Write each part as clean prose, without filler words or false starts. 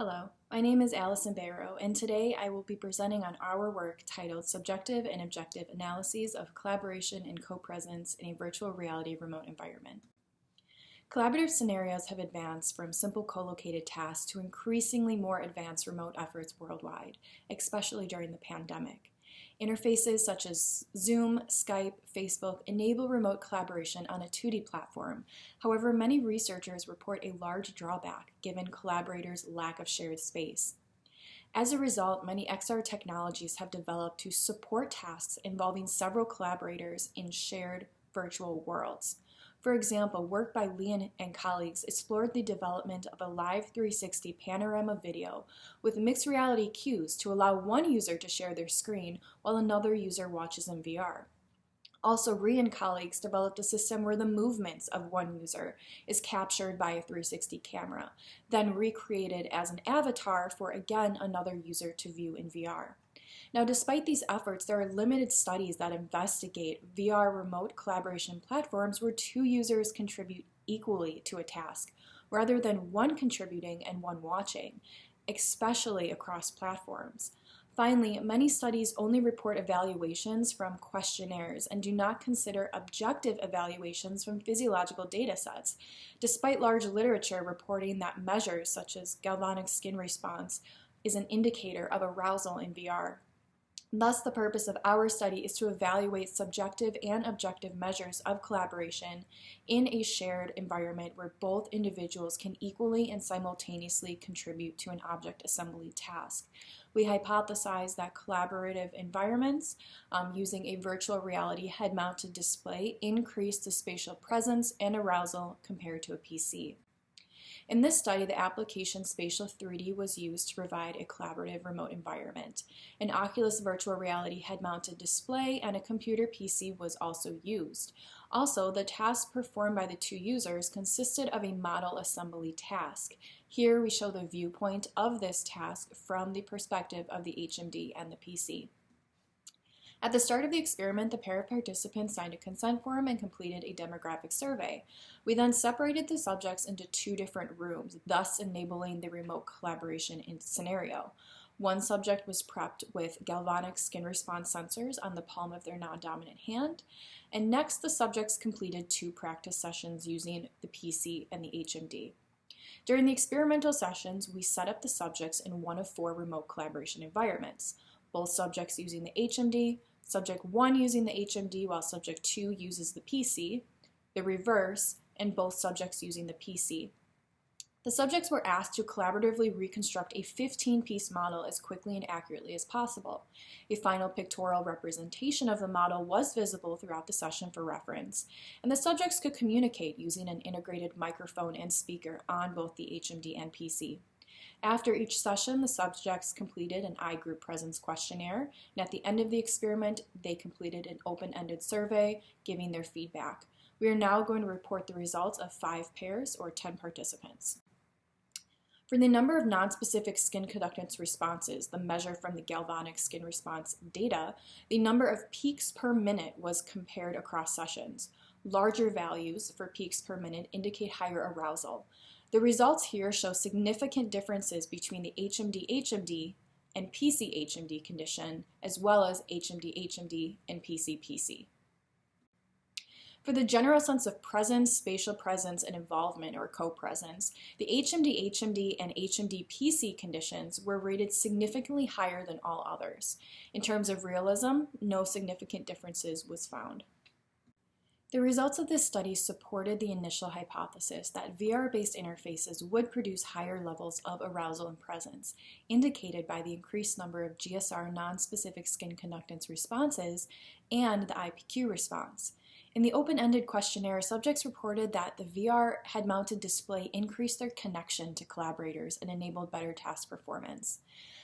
Hello, my name is Allison Barrow, and today I will be presenting on our work titled Subjective and Objective Analyses of Collaboration and Co-Presence in a Virtual Reality Remote Environment. Collaborative scenarios have advanced from simple co-located tasks to increasingly more advanced remote efforts worldwide, especially during the pandemic. Interfaces such as Zoom, Skype, Facebook enable remote collaboration on a 2D platform. However, many researchers report a large drawback given collaborators' lack of shared space. As a result, many XR technologies have developed to support tasks involving several collaborators in shared virtual worlds. For example, work by Lee and colleagues explored the development of a live 360 panorama video with mixed reality cues to allow one user to share their screen while another user watches in VR. Also, Rhee and colleagues developed a system where the movements of one user is captured by a 360 camera, then recreated as an avatar for again another user to view in VR. Now, despite these efforts, there are limited studies that investigate VR remote collaboration platforms where two users contribute equally to a task, rather than one contributing and one watching, especially across platforms. Finally, many studies only report evaluations from questionnaires and do not consider objective evaluations from physiological data sets, despite large literature reporting that measures such as galvanic skin response is an indicator of arousal in VR. Thus, the purpose of our study is to evaluate subjective and objective measures of collaboration in a shared environment where both individuals can equally and simultaneously contribute to an object assembly task. We hypothesize that collaborative environments using a virtual reality head-mounted display increase the spatial presence and arousal compared to a PC. In this study, the application Spatial 3D was used to provide a collaborative remote environment. An Oculus virtual reality head-mounted display and a computer PC was also used. Also, the task performed by the two users consisted of a model assembly task. Here we show the viewpoint of this task from the perspective of the HMD and the PC. At the start of the experiment, the pair of participants signed a consent form and completed a demographic survey. We then separated the subjects into two different rooms, thus enabling the remote collaboration scenario. One subject was prepped with galvanic skin response sensors on the palm of their non-dominant hand, and next the subjects completed two practice sessions using the PC and the HMD. During the experimental sessions, we set up the subjects in one of four remote collaboration environments, both subjects using the HMD, Subject 1 using the HMD while Subject 2 uses the PC, the reverse, and both subjects using the PC. The subjects were asked to collaboratively reconstruct a 15-piece model as quickly and accurately as possible. A final pictorial representation of the model was visible throughout the session for reference, and the subjects could communicate using an integrated microphone and speaker on both the HMD and PC. After each session, the subjects completed an iGroup presence questionnaire, and at the end of the experiment, they completed an open-ended survey, giving their feedback. We are now going to report the results of 5 pairs, or 10 participants. For the number of nonspecific skin conductance responses, the measure from the galvanic skin response data, the number of peaks per minute was compared across sessions. Larger values for peaks per minute indicate higher arousal. The results here show significant differences between the HMD-HMD and PC-HMD condition, as well as HMD-HMD and PC-PC. For the general sense of presence, spatial presence, and involvement, or co-presence, the HMD-HMD and HMD-PC conditions were rated significantly higher than all others. In terms of realism, no significant differences was found. The results of this study supported the initial hypothesis that VR-based interfaces would produce higher levels of arousal and presence, indicated by the increased number of GSR nonspecific skin conductance responses and the IPQ response. In the open-ended questionnaire, subjects reported that the VR head-mounted display increased their connection to collaborators and enabled better task performance.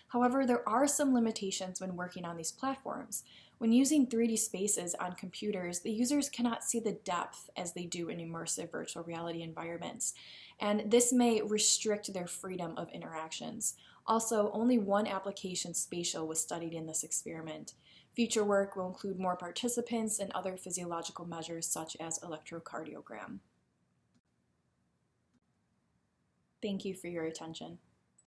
However, there are some limitations when working on these platforms. When using 3D spaces on computers, the users cannot see the depth as they do in immersive virtual reality environments, and this may restrict their freedom of interactions. Also, only one application spatial was studied in this experiment. Future work will include more participants and other physiological measures such as electrocardiogram. Thank you for your attention.